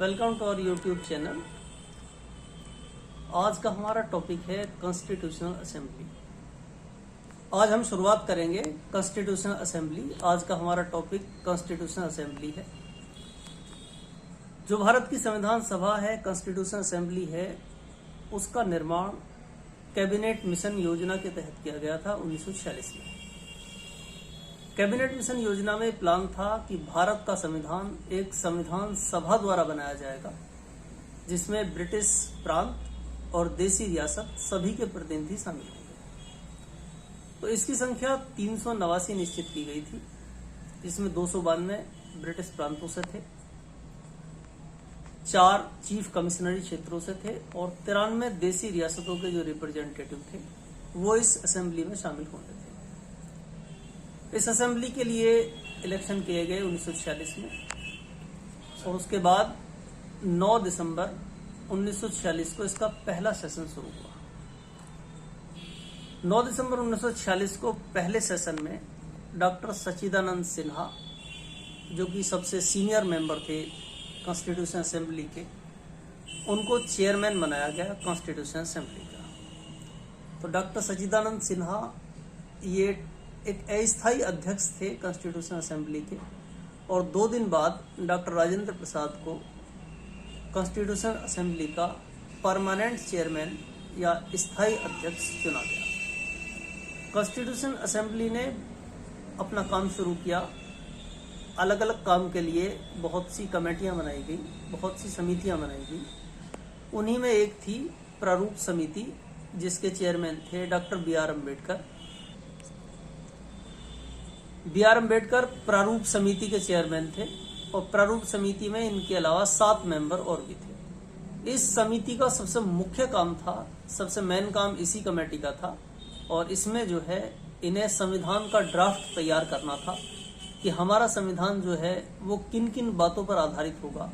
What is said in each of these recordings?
Welcome to our YouTube channel. आज का हमारा टॉपिक है कॉन्स्टिट्यूशनल असेंबली। आज हम शुरुआत करेंगे कॉन्स्टिट्यूशनल असेंबली। आज का हमारा टॉपिक कॉन्स्टिट्यूशनल असेंबली है। जो भारत की संविधान सभा है, कॉन्स्टिट्यूशनल असेंबली है, उसका निर्माण कैबिनेट मिशन योजना के तहत किया गया था 1946 में। कैबिनेट मिशन योजना में प्लान था कि भारत का संविधान एक संविधान सभा द्वारा बनाया जाएगा, जिसमें ब्रिटिश प्रांत और देसी रियासत सभी के प्रतिनिधि शामिल होंगे। तो इसकी संख्या 389 निश्चित की गई थी, जिसमें 292 ब्रिटिश प्रांतों से थे, 4 चीफ कमिश्नरी क्षेत्रों से थे और 93 देसी रियासतों के जो रिप्रेजेंटेटिव थे वो इस असेंबली में शामिल होते थे। इस असेंबली के लिए इलेक्शन किए गए 1946 में और उसके बाद 9 दिसंबर 1946 को इसका पहला सेशन शुरू हुआ। 9 दिसंबर 1946 को पहले सेशन में डॉक्टर सच्चिदानंद सिन्हा, जो कि सबसे सीनियर मेंबर थे कॉन्स्टिट्यूशन असेंबली के, उनको चेयरमैन बनाया गया कॉन्स्टिट्यूशन असेंबली का। तो डॉक्टर सच्चिदानंद सिन्हा ये एक अस्थायी अध्यक्ष थे कॉन्स्टिट्यूशन असेंबली के, और 2 दिन बाद डॉक्टर राजेंद्र प्रसाद को कॉन्स्टिट्यूशन असेंबली का परमानेंट चेयरमैन या स्थायी अध्यक्ष चुना गया। कॉन्स्टिट्यूशन असेंबली ने अपना काम शुरू किया। अलग अलग काम के लिए बहुत सी कमेटियां बनाई गई, बहुत सी समितियां बनाई गई। उन्हीं में एक थी प्रारूप समिति, जिसके चेयरमैन थे doctor B.R. Ambedkar. B.R. Ambedkar प्रारूप समिति के चेयरमैन थे और प्रारूप समिति में इनके अलावा 7 मेंबर और भी थे। इस समिति का सबसे मुख्य काम था, सबसे मेन काम इसी कमेटी का था, और इसमें जो है इन्हें संविधान का ड्राफ्ट तैयार करना था कि हमारा संविधान जो है वो किन किन बातों पर आधारित होगा,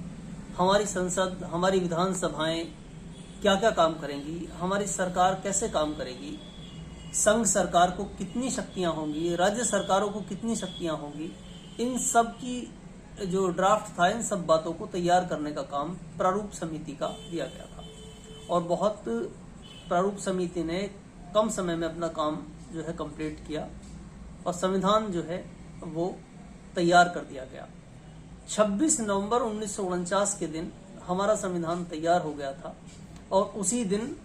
हमारी संसद, हमारी विधानसभाएं क्या क्या काम करेंगी, हमारी सरकार कैसे काम करेगी, संघ सरकार को कितनी शक्तियां होंगी, राज्य सरकारों को कितनी शक्तियां होंगी, इन सब की जो ड्राफ्ट था, इन सब बातों को तैयार करने का काम प्रारूप समिति का दिया गया था। और बहुत प्रारूप समिति ने कम समय में अपना काम जो है कंप्लीट किया और संविधान जो है वो तैयार कर दिया गया। 26 नवंबर 1949 के दिन हमारा संविधान तैयार हो गया था और उसी दिन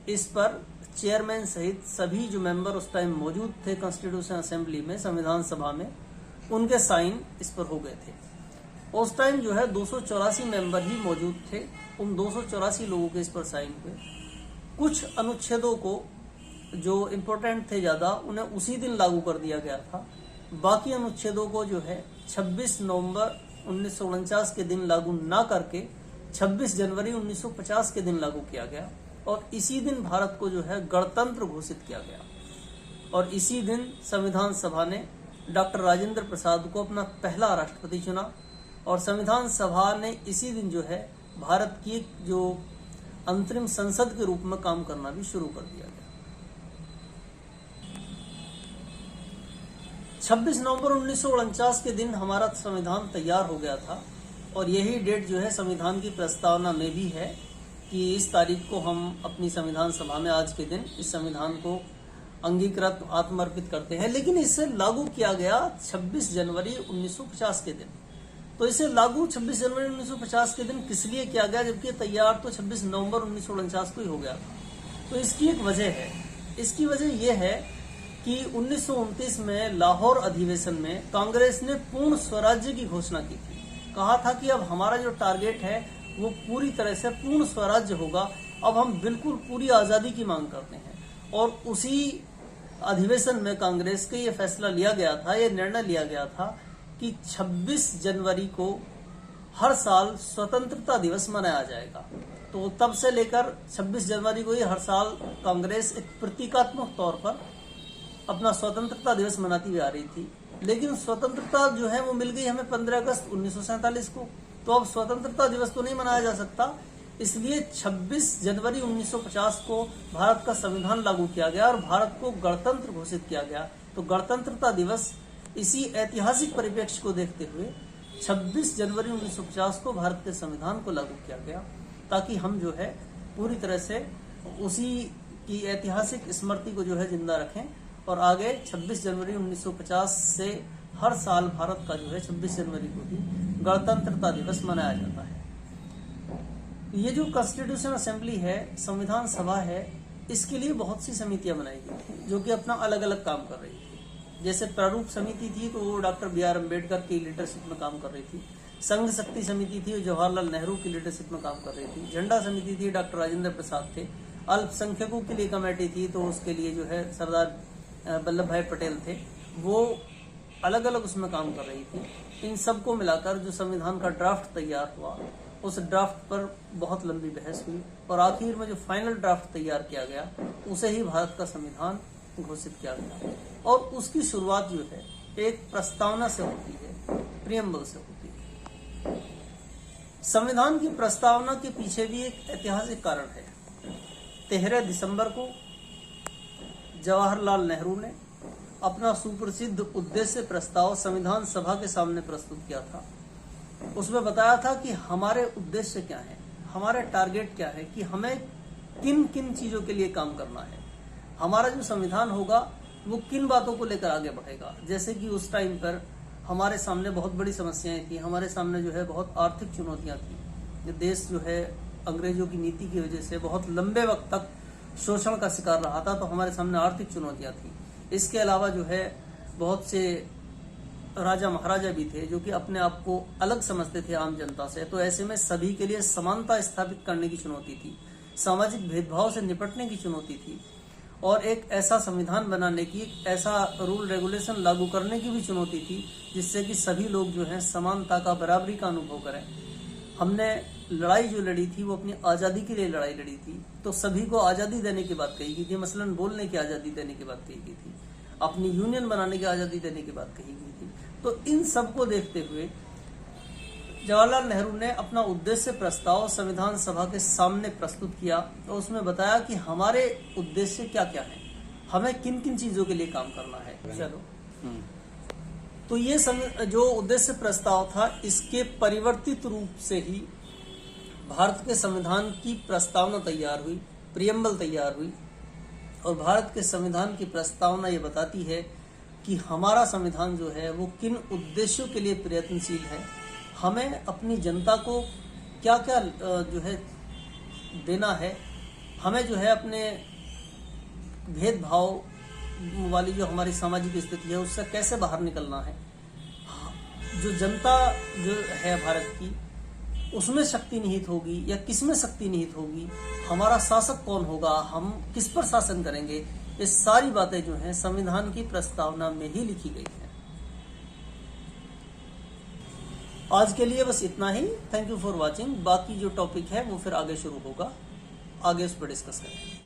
इस पर चेयरमैन सहित सभी जो मेंबर उस टाइम मौजूद थे कॉन्स्टिट्यूशन असेंबली में, संविधान सभा में, उनके साइन इस पर हो गए थे। उस टाइम जो है 284 मेंबर ही मौजूद थे। उन 284 लोगों के इस पर साइन हुए। कुछ अनुच्छेदों को जो इम्पोर्टेंट थे ज्यादा, उन्हें उसी दिन लागू कर दिया गया था। बाकी अनुच्छेदों को जो है 26 नवंबर 1949 के दिन लागू ना करके 26 जनवरी 1950 के दिन लागू किया गया और इसी दिन भारत को जो है गणतंत्र घोषित किया गया। और इसी दिन संविधान सभा ने डॉक्टर राजेंद्र प्रसाद को अपना पहला राष्ट्रपति चुना और संविधान सभा ने इसी दिन जो है भारत की जो अंतरिम संसद के रूप में काम करना भी शुरू कर दिया गया। 26 नवंबर 1949 के दिन हमारा संविधान तैयार हो गया था और यही डेट जो है संविधान की प्रस्तावना में भी है कि इस तारीख को हम अपनी संविधान सभा में आज के दिन इस संविधान को अंगीकृत आत्मर्पित करते हैं। लेकिन इसे लागू किया गया 26 जनवरी 1950 के दिन। तो इसे लागू 26 जनवरी 1950 के दिन किस लिए किया गया, जबकि तैयार तो 26 नवंबर 1949 को ही हो गया था। तो इसकी एक वजह है। इसकी वजह यह है कि 1929 में लाहौर अधिवेशन में कांग्रेस ने पूर्ण स्वराज्य की घोषणा की थी। कहा था कि अब हमारा जो टारगेट है वो पूरी तरह से पूर्ण स्वराज्य होगा। अब हम बिल्कुल पूरी आजादी की मांग करते हैं। और उसी अधिवेशन में कांग्रेस के ये फैसला लिया गया था, ये निर्णय लिया गया था कि 26 जनवरी को हर साल स्वतंत्रता दिवस मनाया जाएगा। तो तब से लेकर 26 जनवरी को ही हर साल कांग्रेस एक प्रतीकात्मक तौर पर अपना स्वतंत्रता दिवस मनाती हुई आ रही थी। लेकिन स्वतंत्रता जो है वो मिल गई हमें 15 अगस्त 1947 को। तो अब स्वतंत्रता दिवस तो नहीं मनाया जा सकता, इसलिए 26 जनवरी 1950 को भारत का संविधान लागू किया गया और भारत को गणतंत्र घोषित किया गया। तो गणतंत्रता दिवस इसी ऐतिहासिक परिप्रेक्ष्य को देखते हुए 26 जनवरी 1950 को भारत के संविधान को लागू किया गया, ताकि हम जो है पूरी तरह से उसी की ऐतिहासिक स्मृति को जो है जिंदा रखें। और आगे 26 जनवरी 1950 से हर साल भारत का जो है 26 जनवरी को ही गणतंत्रता दिवस मनाया जाता है। ये जो कॉन्स्टिट्यूशन असेंबली है, संविधान सभा है, इसके लिए बहुत सी समितियां बनाई गई थी जो कि अपना अलग अलग काम कर रही थी। जैसे प्रारूप समिति थी तो वो डॉक्टर B.R. अम्बेडकर की लीडरशिप में काम कर रही थी। संघ शक्ति समिति थी, जवाहरलाल नेहरू की लीडरशिप में काम कर रही थी। झंडा समिति थी, डॉक्टर राजेंद्र प्रसाद थे। अल्पसंख्यकों के लिए कमेटी थी, तो उसके लिए जो है सरदार वल्लभ भाई पटेल थे। वो अलग अलग उसमें काम कर रही थी। इन सबको मिलाकर जो संविधान का ड्राफ्ट तैयार हुआ, उस ड्राफ्ट पर बहुत लंबी बहस हुई और आखिर में जो फाइनल ड्राफ्ट तैयार किया गया उसे ही भारत का संविधान घोषित किया गया। और उसकी शुरुआत जो है एक प्रस्तावना से होती है, प्रियम्बल से होती है। संविधान की प्रस्तावना के पीछे भी एक ऐतिहासिक कारण है। 13 दिसंबर को जवाहरलाल नेहरू ने अपना सुप्रसिद्ध उद्देश्य प्रस्ताव संविधान सभा के सामने प्रस्तुत किया था। उसमें बताया था कि हमारे उद्देश्य क्या है, हमारे टारगेट क्या है, कि हमें किन किन चीजों के लिए काम करना है, हमारा जो संविधान होगा वो किन बातों को लेकर आगे बढ़ेगा। जैसे कि उस टाइम पर हमारे सामने बहुत बड़ी समस्याएं थी, हमारे सामने जो है बहुत आर्थिक चुनौतियां थी। देश जो है अंग्रेजों की नीति की वजह से बहुत लंबे वक्त तक शोषण का शिकार रहा था, तो हमारे सामने आर्थिक चुनौतियां थी। इसके अलावा जो है बहुत से राजा महाराजा भी थे जो कि अपने आप को अलग समझते थे आम जनता से। तो ऐसे में सभी के लिए समानता स्थापित करने की चुनौती थी, सामाजिक भेदभाव से निपटने की चुनौती थी, और एक ऐसा संविधान बनाने की, ऐसा रूल रेगुलेशन लागू करने की भी चुनौती थी जिससे कि सभी लोग जो है समानता का, बराबरी का अनुभव करें। हमने लड़ाई जो लड़ी थी वो अपनी आज़ादी के लिए लड़ाई लड़ी थी, तो सभी को आज़ादी देने की बात कही गई थी। मसलन बोलने की आज़ादी देने की बात कही गई थी, अपनी यूनियन बनाने की आज़ादी देने की बात कही गई थी। तो इन सब को देखते हुए जवाहरलाल नेहरू ने अपना उद्देश्य प्रस्ताव संविधान सभा के सामने प्रस्तुत किया और उसमें बताया कि हमारे उद्देश्य क्या क्या है, हमें किन किन चीजों के लिए काम करना है। चलो, तो ये जो उद्देश्य प्रस्ताव था, इसके परिवर्तित रूप से ही भारत के संविधान की प्रस्तावना तैयार हुई, प्रियम्बल तैयार हुई। और भारत के संविधान की प्रस्तावना ये बताती है कि हमारा संविधान जो है वो किन उद्देश्यों के लिए प्रयत्नशील है, हमें अपनी जनता को क्या क्या जो है देना है, हमें जो है अपने भेदभाव वाली जो हमारी सामाजिक स्थिति है उससे कैसे बाहर निकलना है। जो जनता जो है भारत की, उसमें शक्ति निहित होगी या किसमें शक्ति निहित होगी, हमारा शासक कौन होगा, हम किस पर शासन करेंगे, ये सारी बातें जो हैं संविधान की प्रस्तावना में ही लिखी गई हैं। आज के लिए बस इतना ही। Thank you for watching. बाकी जो टॉपिक है वो फिर आगे शुरू होगा, आगे उस पर डिस्कस करेंगे।